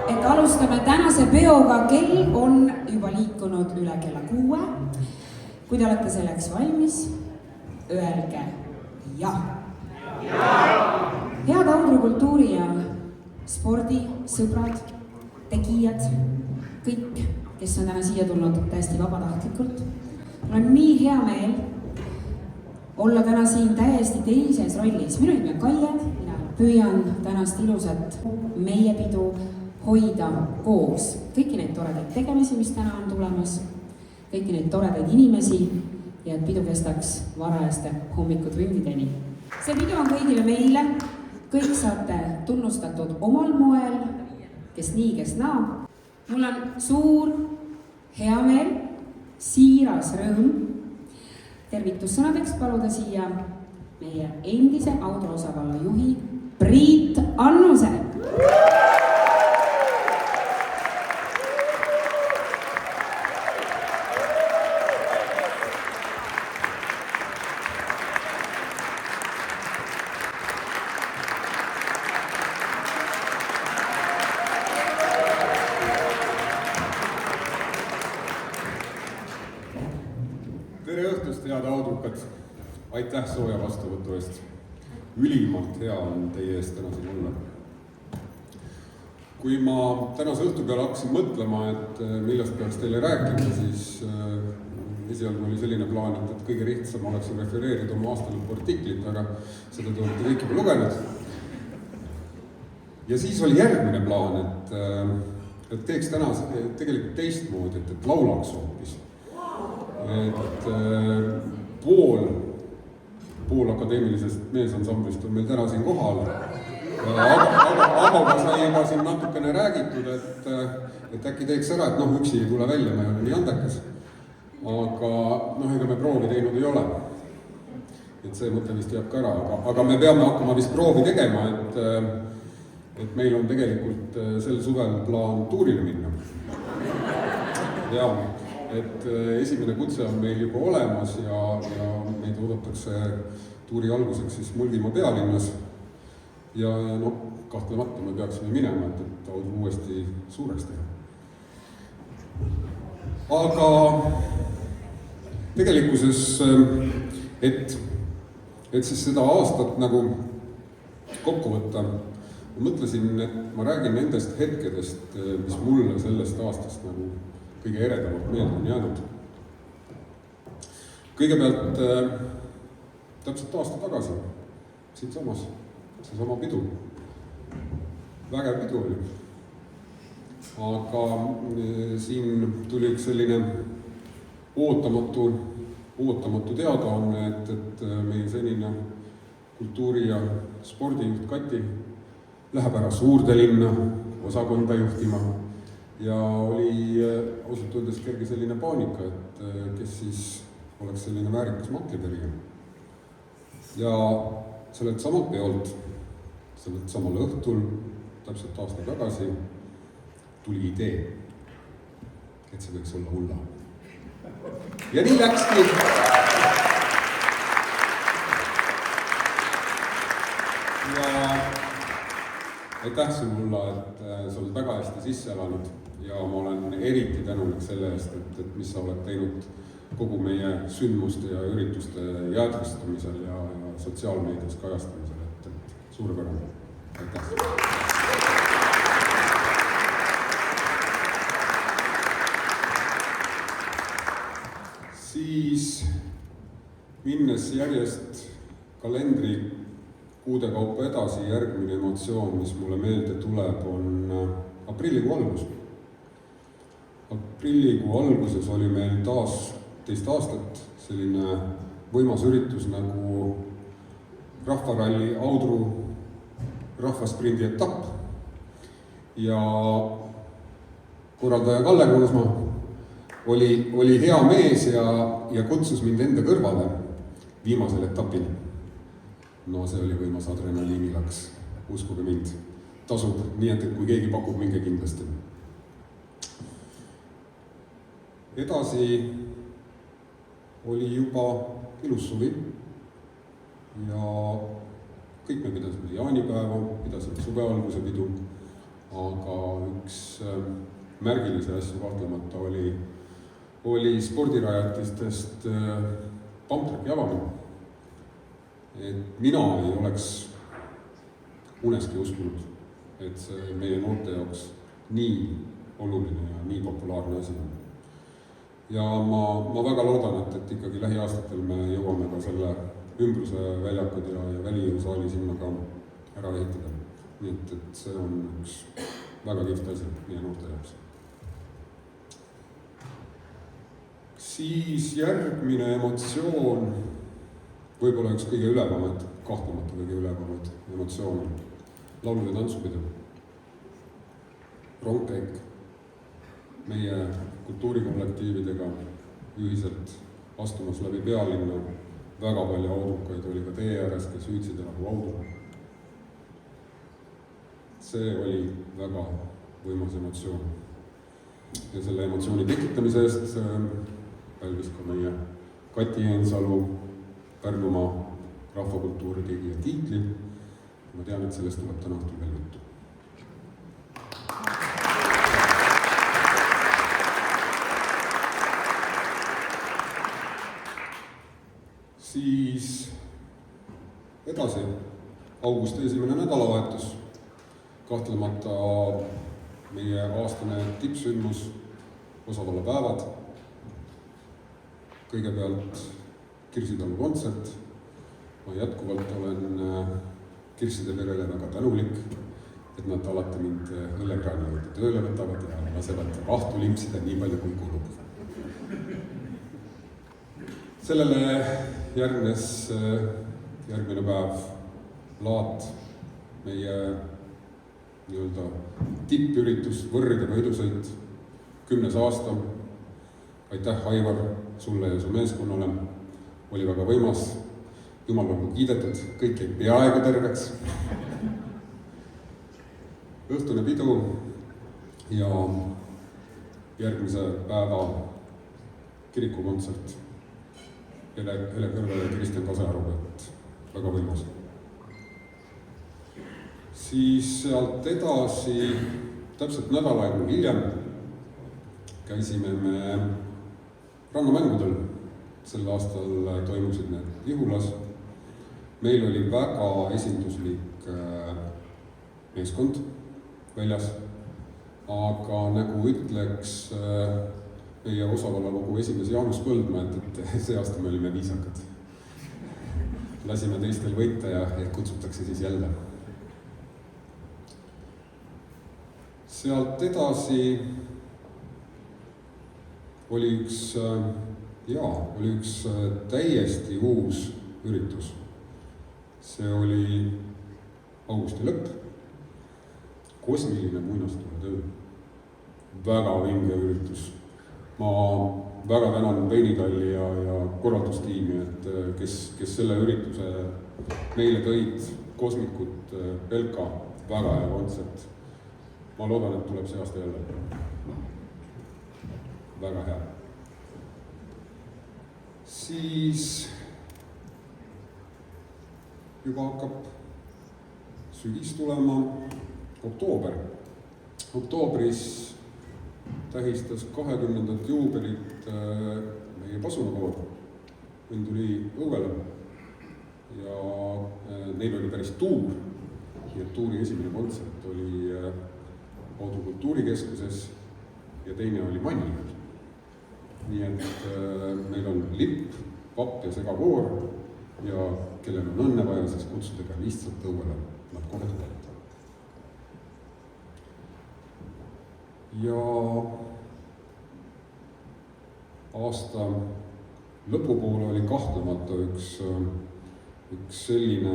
et alustame tänase peoga. Kell on juba liikunud üle kella 6. Kui te olete selleks valmis, öelge jah. Head Audru kultuuri ja spordi sõbrad, tegijad, kõik, kes on täna siia tulnud täiesti vabatahtlikult. Mul on nii hea meel olla täna siin täiesti teises rollis. Minu nimi on Kaie, mina püüan tänast ilusat meie pidu hoida koos. Kõiki neid toredaid tegemisi, mis täna on tulemas, kõiki neid toredaid inimesi ja et pidu kestaks varajaste hommikutundideni. See pidu on kõigile meile, kõik saate tunnustatud omal moel, kes nii, kes naa. Mul on suur hea meel, siiras rõõm tervitussõnadeks paluda siia meie endise Audru osavalla juhi Priit Annuse. Tere õhtust, head audrukad! Aitäh sooja vastuvõtu eest. Ülimalt hea on teie eest täna siin olla. Kui ma tänase õhtu peale hakkasin mõtlema, et millest peaks teile rääkima, siis esialgu oli selline plaan, et kõige lihtsam oleks refereerida oma aastalõpu artiklit, aga seda te olete kõik juba lugenud. Ja siis oli järgmine plaan, et teeks täna tegelikult teistmoodi, et laulaks hoopis. Et pool akadeemilisest meesansamblist on meil täna siin kohal. Aga sai juba siin natukene räägitud, et äkki teeks ära, et üksi ei tule välja, me oleme nii andekas. Aga ega me proovi teinud ei ole. Et see mõte vist jääb ka ära, aga me peame hakkama vist proovi tegema, et meil on tegelikult sel suvel plaan tuurile minna. Ja et esimene kutse on meil juba olemas ja meid oodatakse tuuri alguseks siis Mulgimaa pealinnas. Ja kahtlemata me peaksime minema, et Audru uuesti suureks teha. Aga tegelikkuses, et siis seda aastat nagu kokku võtta, ma mõtlesin, et ma räägin nendest hetkedest, mis mulle sellest aastast nagu kõige eredamalt meelde on jäänud. Kõigepealt täpselt aasta tagasi, siin samas, seesama pidu. Vägev pidu oli. Aga siin tuli üks selline ootamatu teadaanne, et meie senine kultuuri- ja spordijuht Kati läheb ära suurde linna osakonda juhtima. Ja oli ausalt öeldes kerge selline paanika, et kes siis oleks selline väärikas maklipärija. Ja sellelt samalt peolt, sellelt samal õhtul, täpselt aasta tagasi, tuli idee, et see võiks olla Ulla. Ja nii läkski. Ja aitäh sulle, Ulla, et sa oled väga hästi sisse elanud ja ma olen eriti tänulik selle eest, et mis sa oled teinud kogu meie sündmuste ja ürituste jäädvustamisel ja sotsiaalmeedias kajastamisel, et suurepärane. Aitäh! Siis minnes järjest kalendri kuude kaupa edasi, järgmine emotsioon, mis mulle meelde tuleb, on aprillikuu algus. Aprillikuu alguses oli meil taas teist aastat selline võimas üritus nagu rahvaralli Audru rahvasprindi etapp. Ja korraldaja Kalle Kruusmaa oli hea mees ja kutsus mind enda kõrvale viimasel etapil. No see oli võimas adrenaliinilaks, uskuge mind, tasub, nii et kui keegi pakub, minge kindlasti. Edasi oli juba ilus suvi ja kõik me pidasime jaanipäeva, pidasime suve alguse pidu, aga üks märgilisi asju kahtlemata oli spordirajatistest pumptracki avamine. Et mina ei oleks uneski uskunud, et see meie noorte jaoks nii oluline ja nii populaarne asi on. Ja ma väga loodan, et ikkagi lähiaastatel me jõuame ka selle ümbruse väljakud ja välijõusaali sinna ka ära ehitada. Nii et see on üks väga kihvt asi meie noorte jaoks. Siis järgmine emotsioon, võib-olla üks kõige ülevamaid, kahtlemata kõige ülevamaid emotsioone, laulu- ja tantsupidu. Rongkäik meie kultuurikollektiividega ühiselt astumas läbi pealinna. Väga palju audrukaid oli ka tee ääres, kes hüüdsid nagu audru. See oli väga võimas emotsioon. Ja selle emotsiooni tekitamise eest pälvis ka meie Kati Eensalu Pärnumaa rahvakultuuri tegija tiitli. Ma tean, et sellest tuleb täna õhtul veel juttu. Siis edasi, augusti esimene nädalavahetus, kahtlemata meie aastane tippsündmus, osavallapäevad. Kõigepealt Kirsitalu kontsert. Ma jätkuvalt olen Kirside perele väga tänulik, et nad alati mind õllekraani juurde tööle võtavad ja lasevad vahtu limpsida nii palju kui kulub. Sellele järgnes järgmine päev laat, meie nii-öelda tippüritus, Võrride võidusõit, 10. aasta. Aitäh, Aivar, sulle ja su meeskonnale. Oli väga võimas. Jumal olgu kiidetud, kõik jäi peaaegu terveks. Õhtune pidu ja järgmise päeva kirikukontsert. Hele Kõrve ja Kristjan Kasearu, et väga võimas. Siis sealt edasi, täpselt nädal aega hiljem, käisime me rannamängudel. Sel aastal toimusid need Lihulas. Meil oli väga esinduslik meeskond väljas, aga nagu ütleks meie osavallalogu esimees Jaanus Põldmaa, et see aasta me olime viisakad. Lasime teistel võita ja kutsutakse siis jälle. Sealt edasi oli üks täiesti uus üritus. See oli augusti lõpp, kosmiline muinastuutöö, väga vinge üritus. Ma väga tänan Veinitalli ja korraldustiimi, et kes selle ürituse meile tõid, Kosmikut, Belka, väga hea kontsert. Ma loodan, et tuleb see aasta jälle. Väga hea. Siis juba hakkab sügis tulema, oktoober. Oktoobris tähistas 20. juubelit meie pasunakoor. Meil tuli õuele ja neil oli päris tuur. Ja tuuri esimene kontsert oli Audru kultuurikeskuses ja teine oli Mannimäel. Nii et meil on lipp, papp ja segakoor ja kellel on õnne vaja, siis kutsudega lihtsalt õuele. Nad kohe tulevad. Ja aasta lõpupoole oli kahtlemata üks selline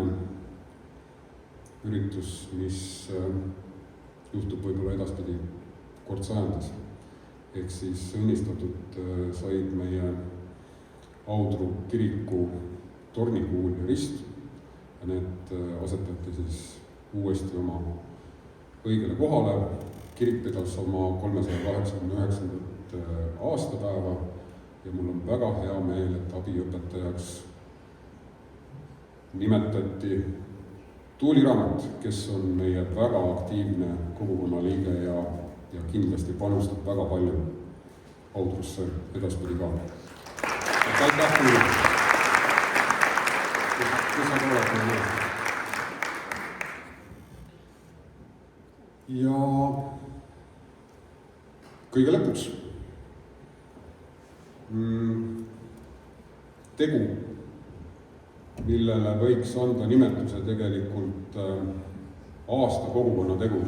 üritus, mis juhtub võib-olla edaspidi kord sajandis. Ehk siis õnnistatud said meie Audru kiriku tornikuul ja rist ja need asetati siis uuesti oma õigele kohale. Kirik pidas oma 389. aastapäeva ja mul on väga hea meel, et abiõpetajaks nimetati Tuuli Raamat, kes on meie väga aktiivne kogukonna liige ja kindlasti panustab väga palju Audrusse edaspidi ka. Aitäh Tuuli! Kes sa oled? Ja kõige lõpuks tegu, millele võiks anda nimetuse tegelikult aasta kogukonna tegu.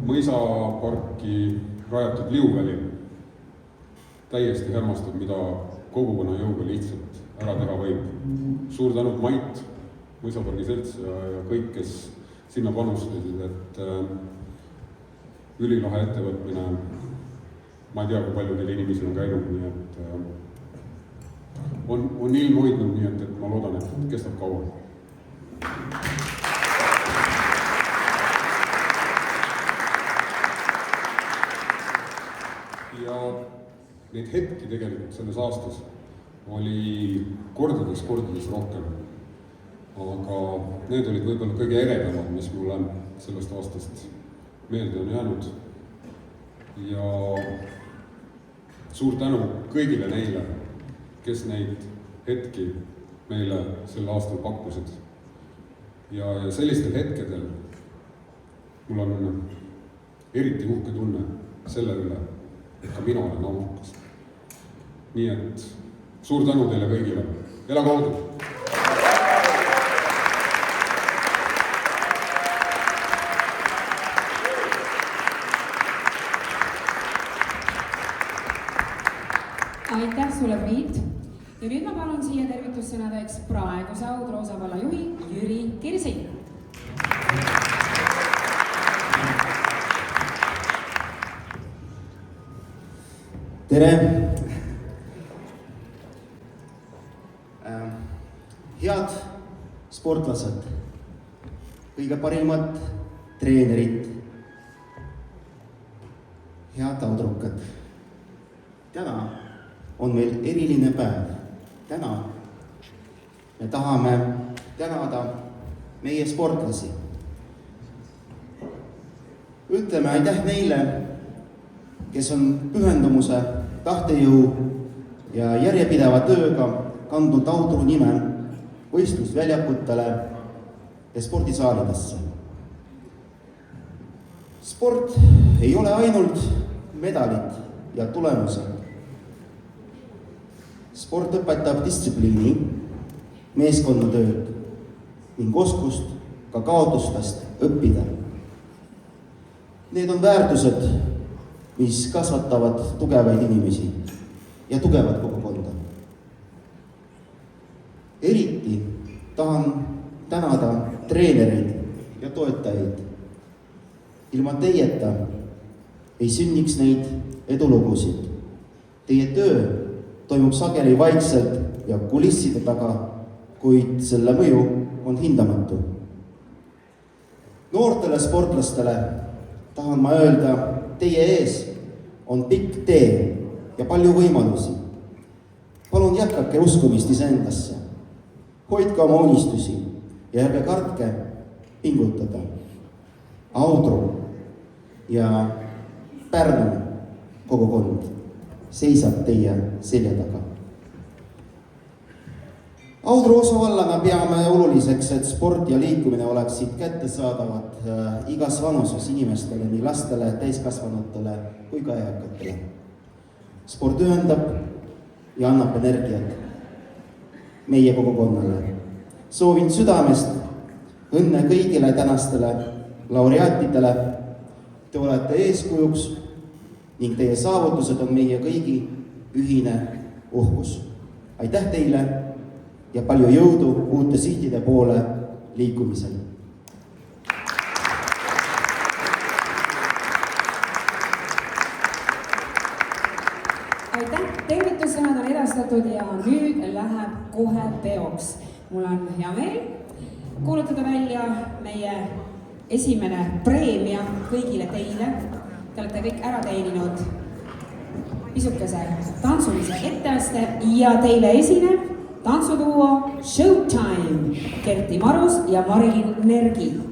Mõisaparki rajatud liuväli täiesti hämmastab, mida kogukonna jõuga lihtsalt ära teha võib. Suur tänud Mait, Mõisapargi selts ja kõik, kes sinna panustasid, et ülilahe ettevõtmine. Ma ei tea, kui palju teil inimesi on käinud, nii et on ilm hoidnud, nii et ma loodan, et kestab kaua. Ja neid hetki tegelikult selles aastas oli kordades rohkem. Aga need olid võib-olla kõige eredamad, mis mulle sellest aastast meelde on jäänud. Ja suur tänu kõigile neile, kes neid hetki meile sel aastal pakkusid. Ja sellistel hetkedel mul on eriti uhke tunne selle üle, et ka mina olen audrukas. Nii et suur tänu teile kõigile. Elagu Audru! Aitäh sulle, Priit! Ja nüüd ma palun siia tervitussõnadeks praeguse Audru osavalla juhi Jüri Kirsi. Tere! Head sportlased, kõige parimad treenerid, head audrukad. Täna on meil eriline päev. Täna me tahame tänada meie sportlasi. Ütleme aitäh neile, kes on pühendumuse, tahtejõu ja järjepideva tööga kandnud Audru nime võistlusväljakutele ja spordisaalidesse. Sport ei ole ainult medalid ja tulemused. Sport õpetab distsipliini, meeskonnatööd ning oskust ka kaotustest õppida. Need on väärtused, mis kasvatavad tugevaid inimesi ja tugevat kogukonda. Eriti tahan tänada treenereid ja toetajaid. Ilma teieta ei sünniks neid edulugusid. Teie töö toimub sageli vaikselt ja kulisside taga, kuid selle mõju on hindamatu. Noortele sportlastele tahan ma öelda, teie ees on pikk tee ja palju võimalusi. Palun jätkake uskumist iseendasse. Hoidke oma unistusi ja ärge kartke pingutada. Audru ja Pärnu kogukond seisab teie selja taga. Audru osavallana peame oluliseks, et sport ja liikumine oleksid kättesaadavad igas vanuses inimestele, nii lastele, täiskasvanutele kui ka eakatele. Sport ühendab ja annab energiat meie kogukonnale. Soovin südamest õnne kõigile tänastele laureaatidele. Te olete eeskujuks ning teie saavutused on meie kõigi ühine uhkus. Aitäh teile ja palju jõudu uute sihtide poole liikumisel. Aitäh, tervitussõnad on edastatud ja nüüd läheb kohe teoks. Mul on hea meel kuulutada välja meie esimene preemia kõigile teile. Te olete kõik ära teeninud pisukese tantsulise etteaste ja teile esineb tantsuduo Showtime, Kerti Marus ja Marilyn Nergi.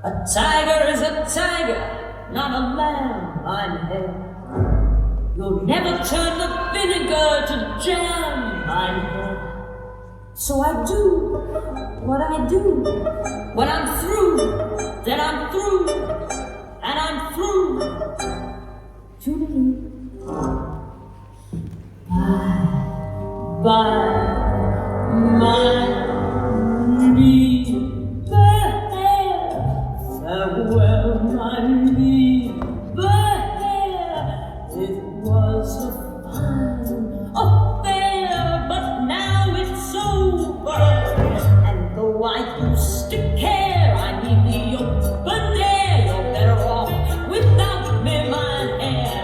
A tiger is a tiger, not a lamb, I'm here. You'll never turn the vinegar to jam, I'm here. So I do what I do. When I'm through, then I'm through, and I'm through. Toodaloo. Bye, bye, my leave. Farewell, my neighbor. It was a fine affair, but now it's over. And though I used to care, I need the open air. You're better off without me, my hair.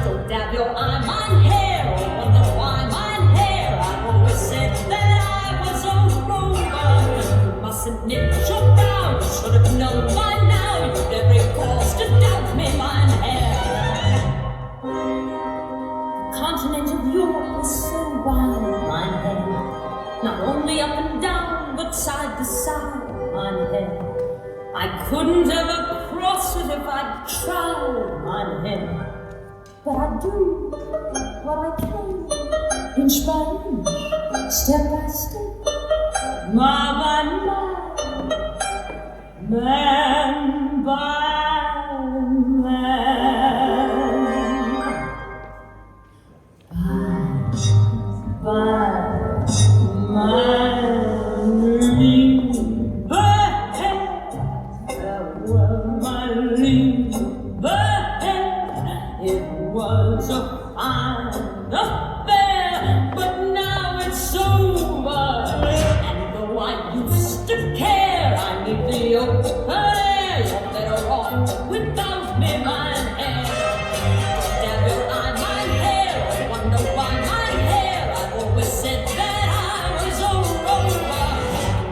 Don't dab your eye, my hair, or wonder why my hair. I've always said that I was a rover. You mustn't knit your brow, you should have known by now. You'd every cause to doubt me, mine hair. The continent of Europe is so wide, mine hair. Not only up and down, but side to side, mine hair. I couldn't ever cross it if I'd tried, mine hair. But I do what I can, inch by inch, step by step, mile by mile, man by man. Bye, my leave, farewell, my leave. It was a fine affair, but now it's over. And though I used to care, I need the open wonder why my hair, I've always said that I was over.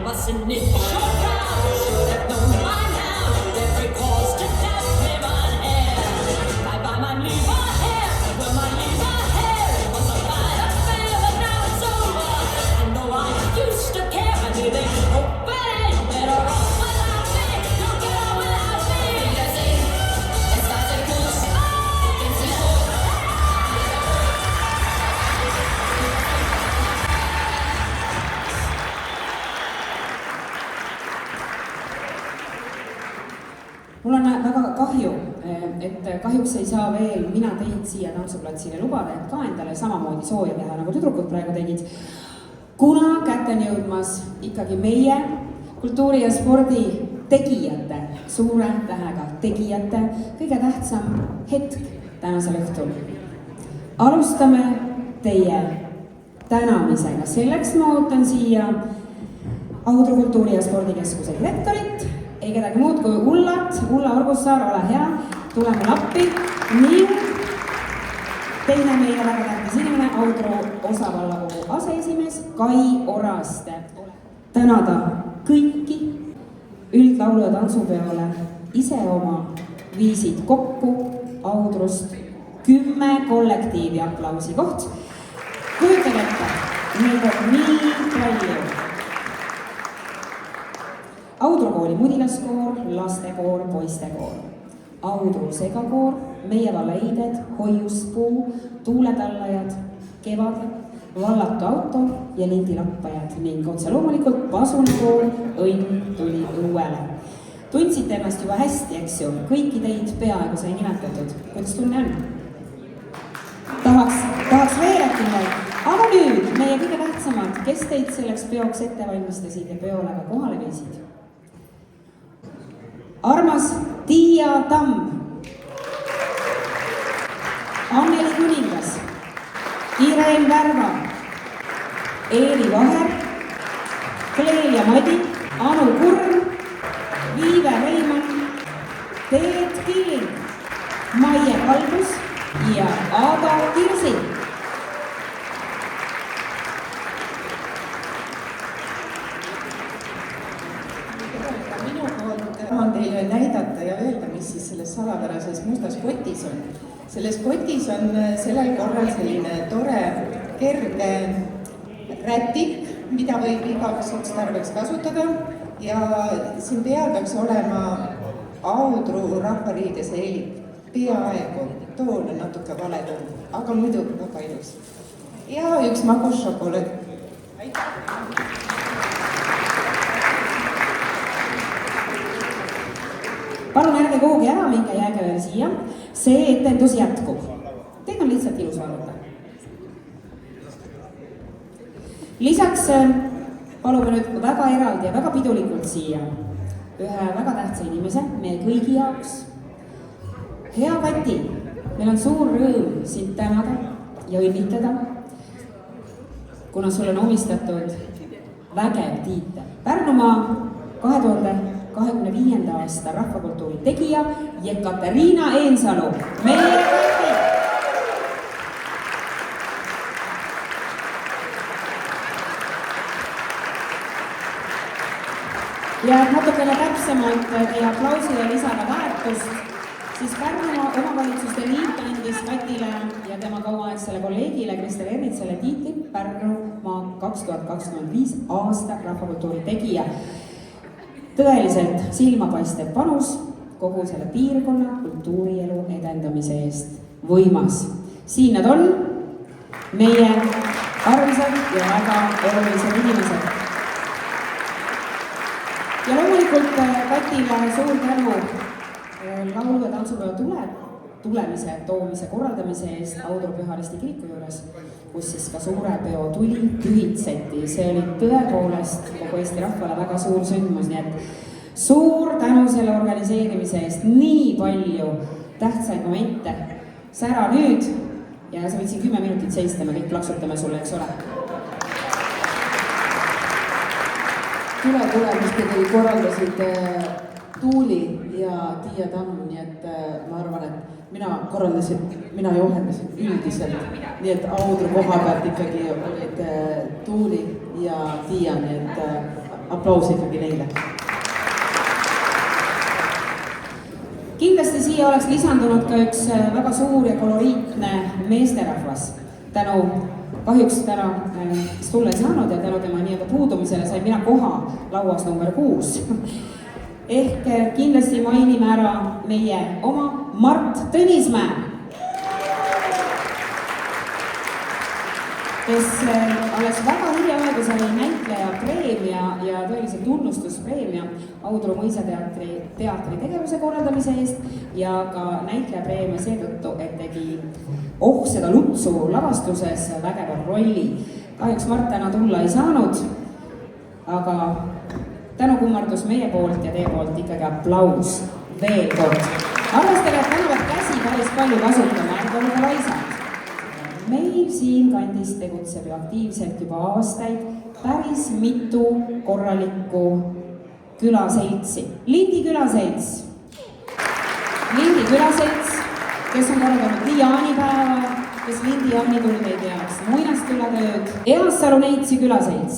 Mustn't it show proud? Should have known by now. Every cause to doubt me, my hair. Bye bye, my lieber hair. Well, my lieber hair, it was a bad affair, but now it's over. And though I used to care, I really hope it ain't better off without me. Don't get on without me. It's not a good spot. It's a good. Mul on väga kahju, et kahjuks ei saa veel mina teid siia tantsuplatsile lubada, et ka endale samamoodi sooja teha, nagu tüdrukud praegu tegid. Kuna kätte on jõudmas ikkagi meie kultuuri ja spordi tegijate, suure tähega tegijate, kõige tähtsam hetk tänasel õhtul. Alustame teie tänamisega. Selleks ma ootan siia Audru kultuuri- ja spordikeskuse direktorit, ei kedagi muud kui Ulla Orgussaar, ole hea, tuleme appi. Ning teine meie väga tähtis inimene, Audru osavallakogu aseesimees Kai Oraste. Tänada kõiki üldlaulu- ja tantsupeole ise oma viisid kokku Audrust 10 kollektiivi aplausi koht. Kujutage ette, neid on nii palju. Audru kooli mudilaskoor, lastekoor, poistekoor. Audru segakoor, meie valla eided, hoiuspuu, tuuletallajad, kevad, vallatu auto ja lindilappajad ning otse loomulikult pasunikoor, õnn tuli õuele. Tundsite ennast juba hästi, eks ju, kõiki teid peaaegu sai nimetatud. Kuidas tunne on? Tahaks veel äkki midagi. Aga nüüd meie kõige tähtsamad, kes teid selleks peoks ette valmistasid ja peole ka kohale viisid. Armas Tiia Tamm, Anneli Kuningas, Irel Värva, Eeli Vaher, Kleelia Madi, Anu Kurm, Viive Reimann, Teet Killing, Maie Kalbus ja Aada Kirsi. Tahan teile näidata ja öelda, mis siis selles salapärases mustas kotis on. Selles kotis on sellel korral selline tore kerge rätik, mida võib igaks otstarbeks kasutada ja siin peal peaks olema Audru rahvariide seelik. Peaaegu, toon on natuke vale toon, aga muidu väga ilus. Ja üks magusšokolaad. Palun ärge kuhugi ära minge, jääge veel siia. See etendus jätkub. Teid on lihtsalt ilus vaadata. Lisaks palume nüüd väga eraldi ja väga pidulikult siia ühe väga tähtsa inimese meie kõigi jaoks. Hea Kati, meil on suur rõõm sind tänada ja õnnitleda, kuna sulle on omistatud vägev tiitel. Pärnumaa 2025. aasta rahvakultuuri tegija Jekateriina Eensalu. Meie Kati! Ja natukene täpsemalt teie aplausile lisada väärtust, siis Pärnumaa omavalitsuste liit andis Katile ja tema kauaaegsele kolleegile Kristel Ernitsale tiitli Pärnumaa 2025 aasta rahvakultuuri tegija. Tõeliselt silmapaistev panus kogu selle piirkonna kultuurielu edendamise eest. Võimas. Siin nad on, meie armsad ja väga olulised inimesed. Ja loomulikult Katile suur tänu laulu- ja tantsupäeva tulemise, toomise, korraldamise eest Audru Püha Risti kiriku juures, kus siis ka suure peo tuli pühitseti. See oli tõepoolest kogu Eesti rahvale väga suur sündmus, nii et suur tänu selle organiseerimise eest, nii palju tähtsaid momente. Sära nüüd ja sa võid siin 10 minutit seista, me kõik plaksutame sulle, eks ole. Tulemuspidi korraldasid Tuuli ja Tiia Tamm, nii et ma arvan, et mina korraldasin, mina juhendasin üldiselt, nii et Audru koha pealt ikkagi olid Tuuli ja Tiia, nii et aplaus ikkagi neile. Kindlasti siia oleks lisandunud ka üks väga suur ja koloriitne meesterahvas. Kahjuks täna, kes tulla ei saanud ja tänu tema nii-öelda puudumisele sain mina koha lauas number 6. Ehk kindlasti mainime ära meie oma Mart Tõnismäe, kes alles väga hiljaaegu sai näitleja preemia ja tõelise tunnustuspreemia Audru Mõisateatri tegevuse korraldamise eest ja ka näitleja preemia seetõttu, et tegi seda Lutsu lavastuses vägeva rolli. Kahjuks Mart täna tulla ei saanud, aga tänukummardus meie poolt ja teie poolt ikkagi aplaus veel kord. Arvestage, et tänavat käsi päris palju kasutama, ärge olge laisad. Meil siin kandis tegutseb ju aktiivselt juba aastaid päris mitu korralikku külaseltsi. Lindi külaselts, kes on korraldanud nii jaanipäeva, kes Lindi jaanitunde ei teaks, muinaskülatööd, Eassalu Neitsi külaselts,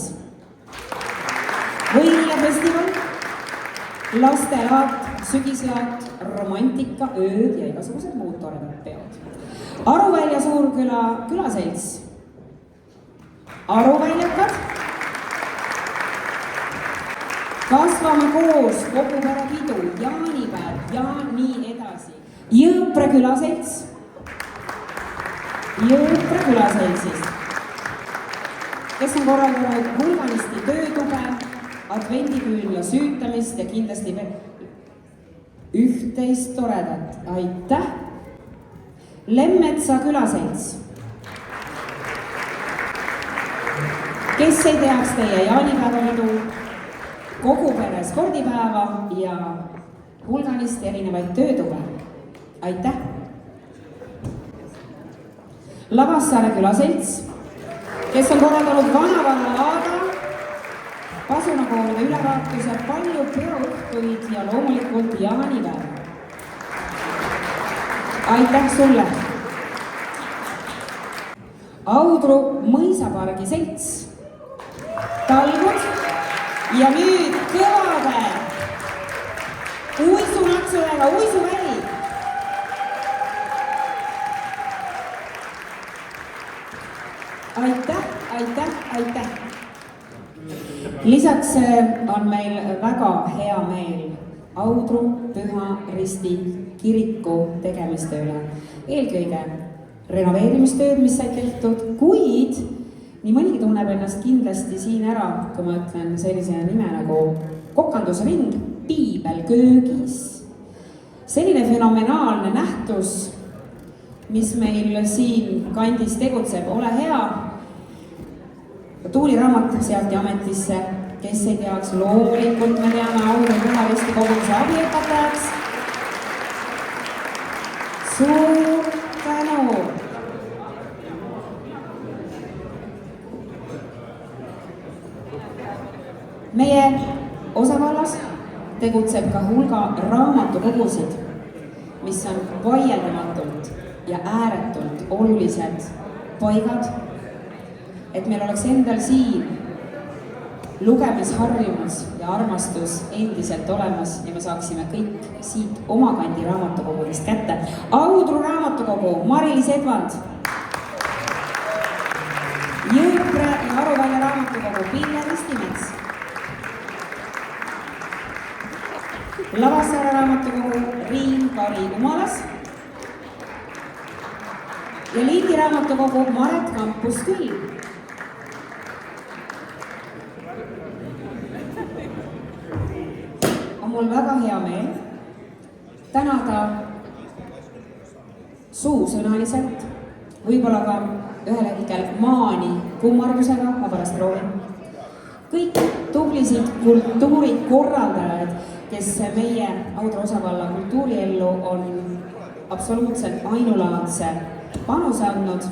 Võiljafestival, lastelaat, sügislaat, romantika, ööd ja igasugused muud toredad peod. Aruvälja Suurküla külaselts, Aruväljakad, Kasvame koos, Kogupere pidu, jaanipäev ja nii edasi. Jõõpre külaselts, Jõõpre külaseltsis, kes on korraldanud hulganisti töötube, advendiküünla süütamist ja kindlasti üht-teist toredat. Aitäh! Lemmetsa külaselts, kes ei teaks teie jaanipäevalidu, Kogupere spordipäeva ja hulganisti erinevaid töötube. Aitäh! Lavassaare külaselts, kes on korraldanud Vanavalla Laada, Pasunakoolide ülevaatuse, palju peoõhtuid ja loomulikult jaanipäeva. Aitäh sulle! Audru Mõisapargi selts, talgud ja nüüd kõvade uisunaksudega uisuväli. Aitäh! Lisaks on meil väga hea meel Audru Püha Risti kiriku tegemiste üle. Eelkõige renoveerimistööd, mis said tehtud, kuid nii mõnigi tunneb ennast kindlasti siin ära, kui ma ütlen sellise nime nagu kokandusring Piibel köögis. Selline fenomenaalne nähtus, mis meil siin kandis tegutseb, ole hea. Tuuli raamat seati ametisse, kes ei teaks, loomulikult me teame Audru Püha Risti koguduse abiõpetajaks. Suur tänu! Meie osavallas tegutseb ka hulga raamatukogusid, mis on vaieldamatult ja ääretult olulised paigad, et meil oleks endal siin lugemisharjumus ja armastus endiselt olemas ja me saaksime kõik siit oma kandi raamatukogudest kätte. Audru raamatukogu, Mari-Liis Edvand, Jõõpre ja Aruvälja raamatukogu, Pille Ristimets, Lavassaare raamatukogu, Riin-Kari Umalas ja Lindi raamatukogu, Maret Kampus küll. Mul väga hea meel tänada suusõnaliselt, võib-olla ka ühel hetkel maani kummardusega, ma pärast proovin. Kõik tublisid kultuurikorraldajaid, kes meie Audru osavalla kultuuriellu on absoluutselt ainulaadse panuse andnud.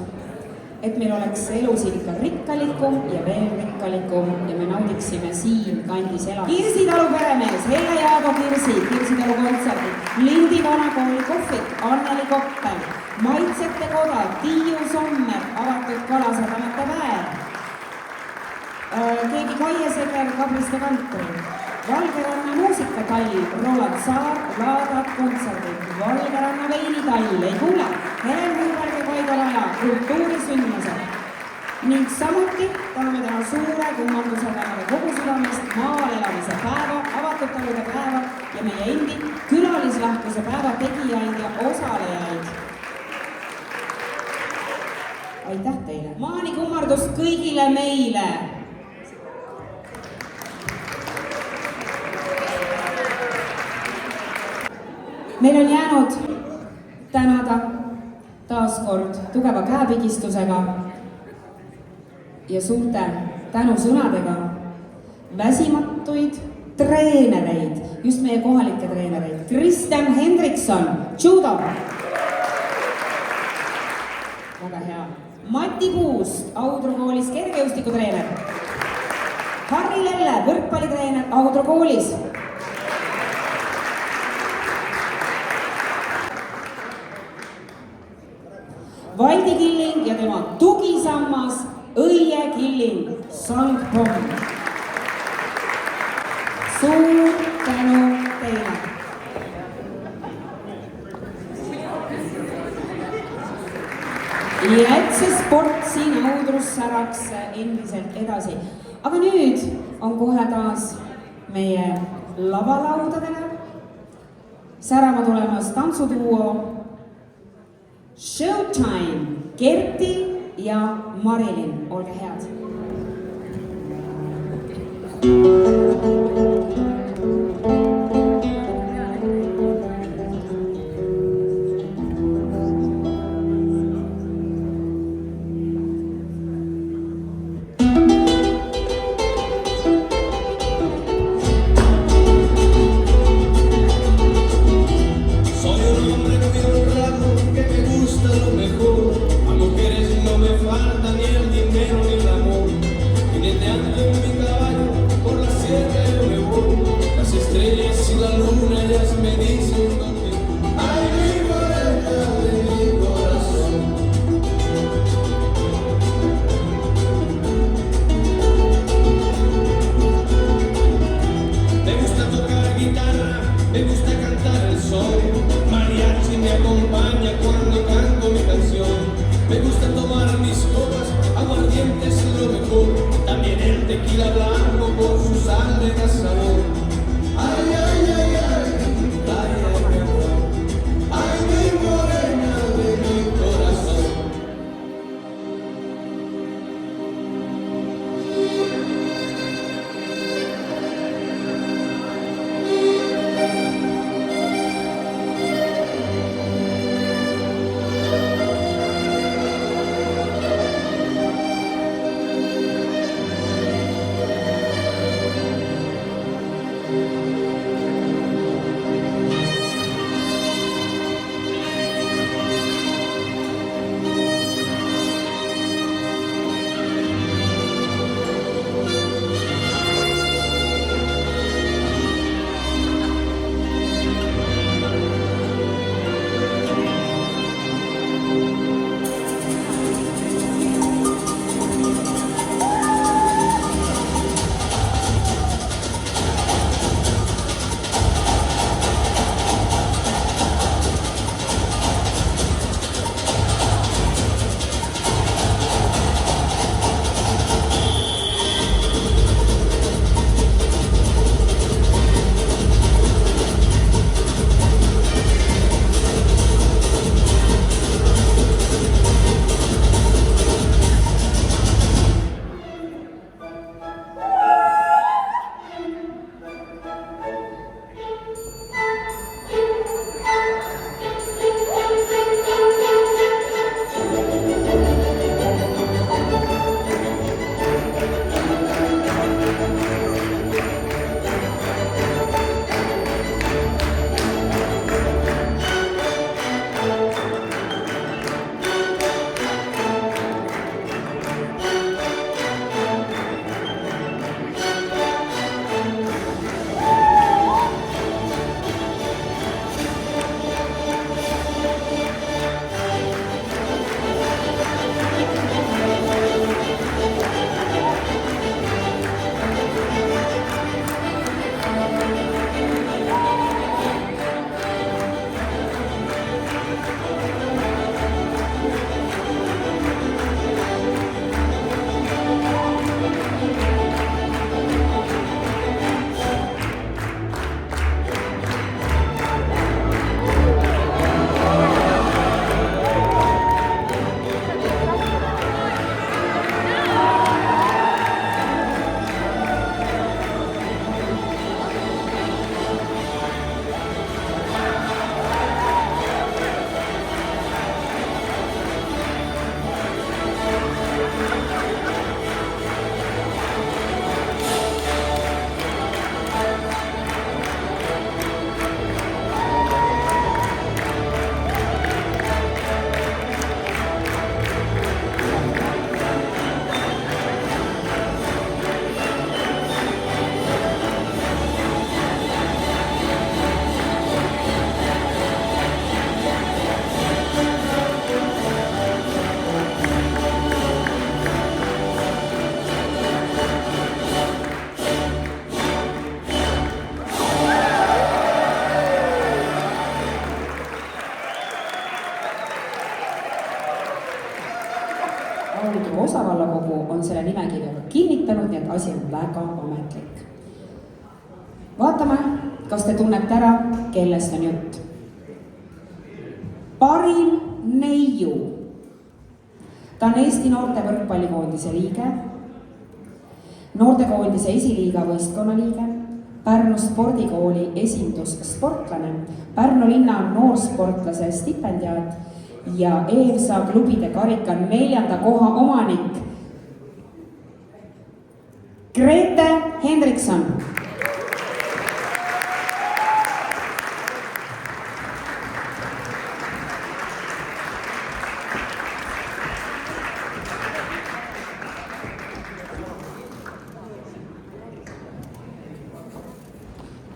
et meil oleks elu siin ikka rikkalikum ja veel rikkalikum ja me naudiksime siin kandis elamist. Kirsitalu peremees, Helle Jaago Kirsi, Kirsitalu kontserdid, Lindi vanakooli kohvik, Anneli Koppel, Maitsete koda, Tiiu Sommer, avatud Kalasadamate väär, keegi Kaie Seger, Kabriste kantri, Valgeranna muusikatall, Roland Saar, Laadad kontserdid, Valgeranna veinitall, ei kuule, Helen Hõõberg ja Kaido Laja, kultuurisündmused. Ning samuti täname täna suure kummardusega kogu südamest maal elamise päeva, avatud talude päeva ja meie endi külalislahkuse päeva tegijaid ja osalejaid. Aitäh teile! Maani kummardust kõigile meile! Meil on jäänud tänada taaskord tugeva käepigistusega ja suurte tänusõnadega väsimatuid treenereid, just meie kohalikke treenereid. Kristjan Hendrikson, judo. Väga hea. Mati Puust, Audru koolis kergejõustikutreener. Harri Lelle, võrkpallitreener Audru koolis. Valdi Killing ja tema tugisammas Õie Killing, Sandpomm. Suur tänu teile. Ja et see sport siin Audrus säraks endiselt edasi. Aga nüüd on kohe taas meie lavalaudadele särama tulemas tantsuduo Showtime, Kerti ja Marilyn, olge head. Falta ni el dinero ni el amor, jineteando en mi caballo por la sierra. Audru osavallakogu on selle nimekirjaga kinnitanud, nii et asi on väga ametlik. Vaatame, kas te tunnete ära, kellest on jutt. Parim neiu. Ta on Eesti noorte võrkpallikoondise liige, noortekoondise esiliiga võistkonna liige, Pärnu spordikooli esindussportlane, Pärnu linna noorsportlase stipendiaat ja EVSA klubide karika 4. koha omanik Grete Hendrikson.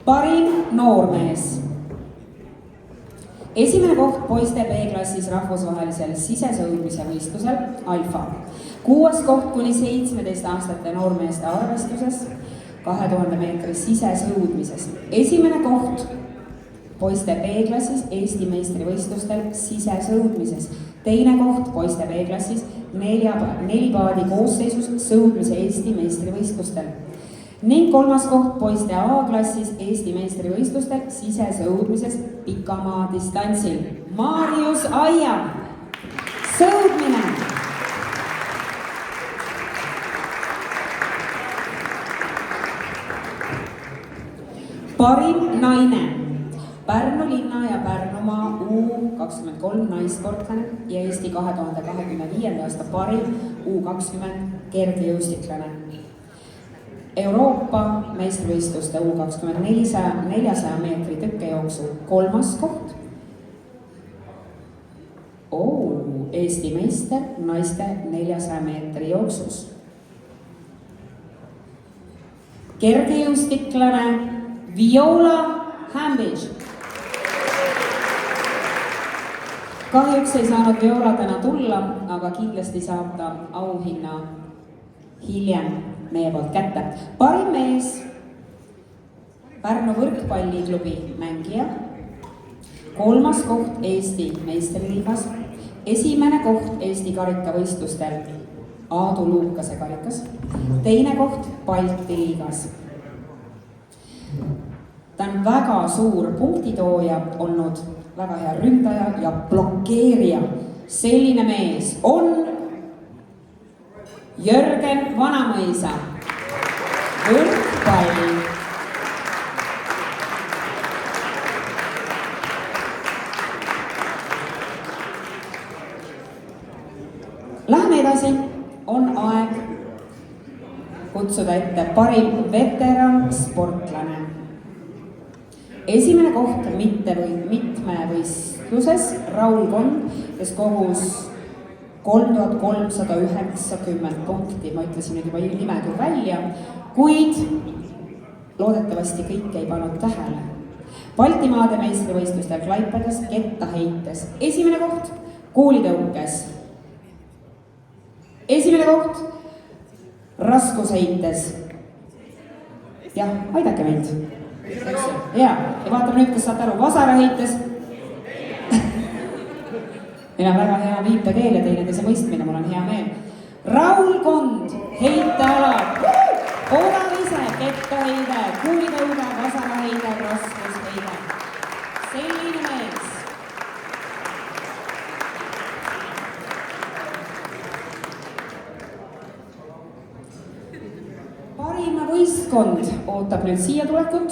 Parim noormees. Esimene koht poiste B-klassis rahvusvahelisel sisesõudmise võistlusel Alfa. 6. koht kuni 17-aastate noormeeste arvestuses 2000 meetri sisesõudmises. Esimene koht poiste B-klassis Eesti meistrivõistlustel sisesõudmises. Teine koht poiste B-klassis 4 paadi koosseisus sõudmise Eesti meistrivõistlustel. Ning 3. koht poiste A-klassis Eesti meistrivõistlustel sisesõudmises pikamaa distantsil. Marius Aia, sõudmine. Parim naine. Pärnu linna ja Pärnumaa U23 naissportlane ja Eesti 2025. aasta parim U20 kergejõustiklane. Euroopa meistrivõistluste U20 400 meetri tõkkejooksu 3. koht. Eesti meister naiste 400 meetri jooksus. Kergejõustiklane Viola Hambidge. Kahjuks ei saanud Viola täna tulla, aga kindlasti saab ta auhinna hiljem meie poolt kätte. Parim mees, Pärnu võrkpalliklubi mängija, 3. koht Eesti meistriliigas, 1. koht Eesti karikavõistlustel Aadu Luukase karikas, 2. koht Balti liigas. Ta on väga suur punktitooja olnud, väga hea ründaja ja blokeerija. Selline mees on Jörgen Vanamõisa, võrkpall. Läheme edasi, on aeg kutsuda ette parim veteran sportlane. Esimene koht mitmevõistluses Raul Kond, kes kogus 3390 punkti, ma ütlesin nüüd juba nime küll välja, kuid loodetavasti kõik ei pannud tähele. Baltimaade meistrivõistlustel Klaipedas kettaheites 1. koht, kuulitõukes 1. koht, raskusheites. Jah, aidake meid. Ja vaatame nüüd, kas saate aru, vasaraheites. Meil on väga hea viipekeel ja teineteise mõistmine, mul on hea meel. Raul Kond, heitealad, odavise, kettaheide, kuulitõuge, vasaraheide, raskusheide. Selline mees. Parima võistkond ootab nüüd siia tulekut.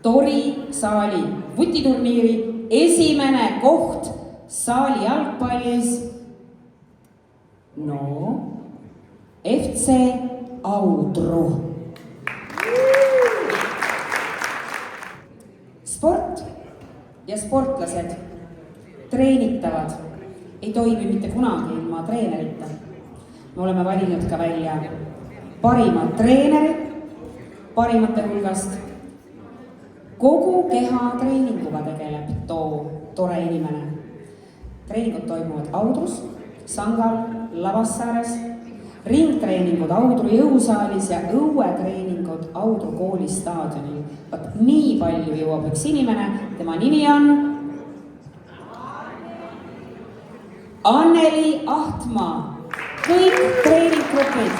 Tori saali vutiturniiri 1. koht saali jalgpallis. FC Audru. Sport ja sportlased treenitavad ei toimi mitte kunagi ilma treenerita. Me oleme valinud ka välja parimad treenerid parimate hulgast. Kogu keha treeninguga tegeleb too tore inimene. Treeningud toimuvad Audrus, Sangal, Lavassaares, ringtreeningud Audru jõusaalis ja õuetreeningud Audru kooli staadionil. Vaat nii palju jõuab üks inimene, tema nimi on Anneli Ahtmaa, kõik treeninggrupid.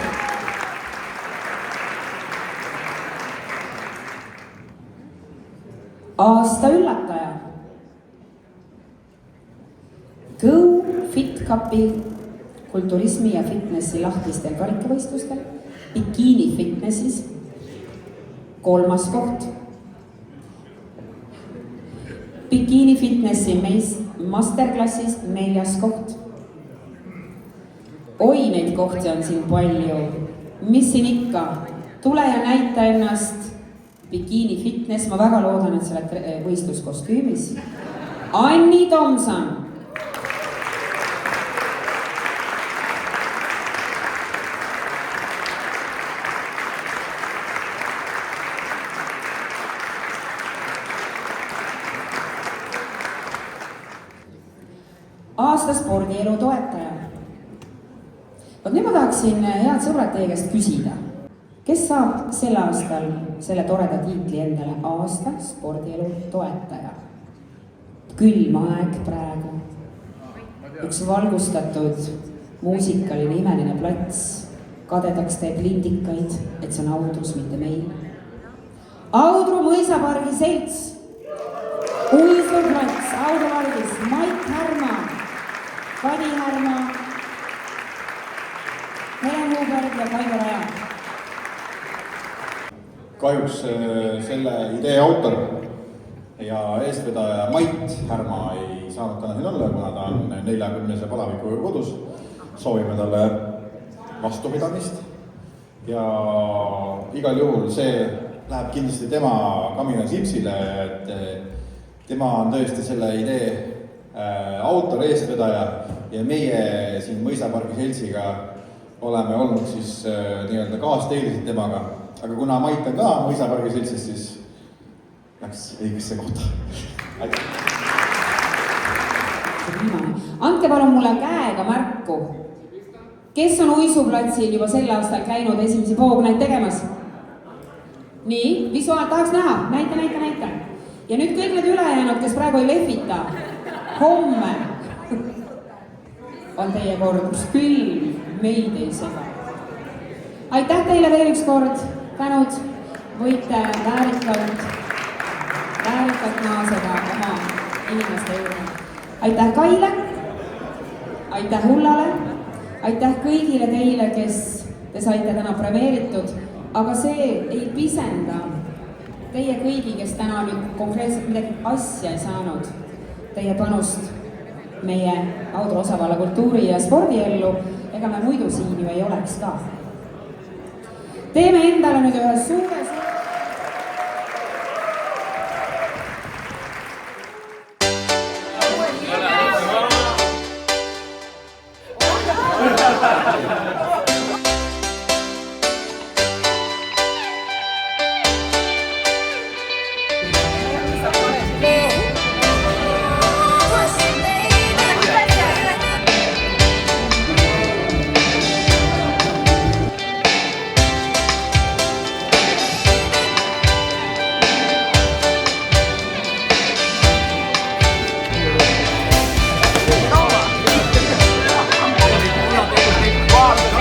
Aasta üllataja. Go Fit Cupi kulturismi ja fitnessi lahtistel karikavõistlustel, bikiini fitnessis 3. koht. Bikiini fitnessi masterclassis 4. koht. Oi, neid kohti on siin palju. Mis siin ikka? Tule ja näita ennast. Bikiini fitness, ma väga loodan, et sa oled võistluskostüümis. Anni Tomson. Aasta spordielu toetaja. Vot nüüd ma tahaksin, head sõbrad, teie käest küsida. Kes saab sel aastal selle toreda tiitli endale aasta spordielu toetaja? Külm aeg praegu. Üks valgustatud muusikaline imeline plats. Kadedaks teeb lindikaid, et see on Audrus, mitte meil. Audru mõisapargi selts. Uisuplats, Audru Vargis, Mait Härma, Kadi Härma, Helen Uuberg ja Kaido Raja. Kahjuks selle idee autor ja eestvedaja Mait Härma ei saanud täna siin olla, kuna ta on 40-se palavikuga kodus. Soovime talle vastupidamist ja igal juhul see läheb kindlasti tema Kamina Sipsile, et tema on tõesti selle idee autor, eestvedaja ja meie siin Mõisapargi seltsiga oleme olnud siis nii-öelda kaasteelisid temaga. Aga kuna Mait on ka Mõisapargi seltsis, siis läks õigesse kohta. Aitäh! Andke palun mulle käega märku. Kes on uisuplatsil juba sel aastal käinud esimesi poognaid tegemas? Nii, visuaal tahaks näha. Näita. Ja nüüd kõik need ülejäänud, kes praegu ei lehvita. Homme on teie kord, kus külm meid ei sega. Aitäh teile veel üks kord. Tänud, võite väärikalt naaseda oma inimeste juurde. Aitäh Kaile, aitäh Ullale, aitäh kõigile teile, kes te saite täna premeeritud, aga see ei pisenda teie kõigi, kes täna nüüd konkreetselt midagi asja ei saanud, teie panust meie Audru osavalla kultuuri- ja spordiellu, ega me muidu siin ju ei oleks ka. Teeme endale nüüd ühe suure Wow.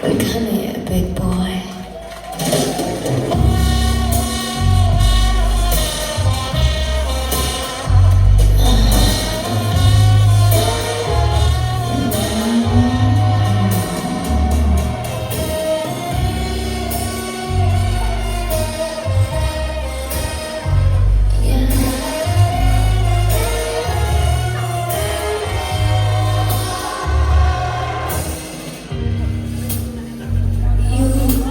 Come here, big boy. You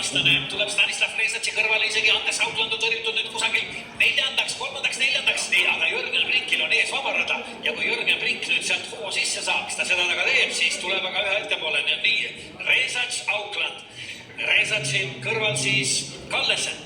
vastane tuleb Stanislav Rezatši kõrvale, isegi Andres Aukland on tõrjutud nüüd kusagil 4., 3., 4., aga Jürgen Brinkil on ees vabarada ja kui Jürgen Brink nüüd sealt hoo sisse saab, kes ta seda taga teeb, siis tuleb aga ühe ettepoole, nii Rezatš, Aukland. Rezatši kõrval siis Kallesen.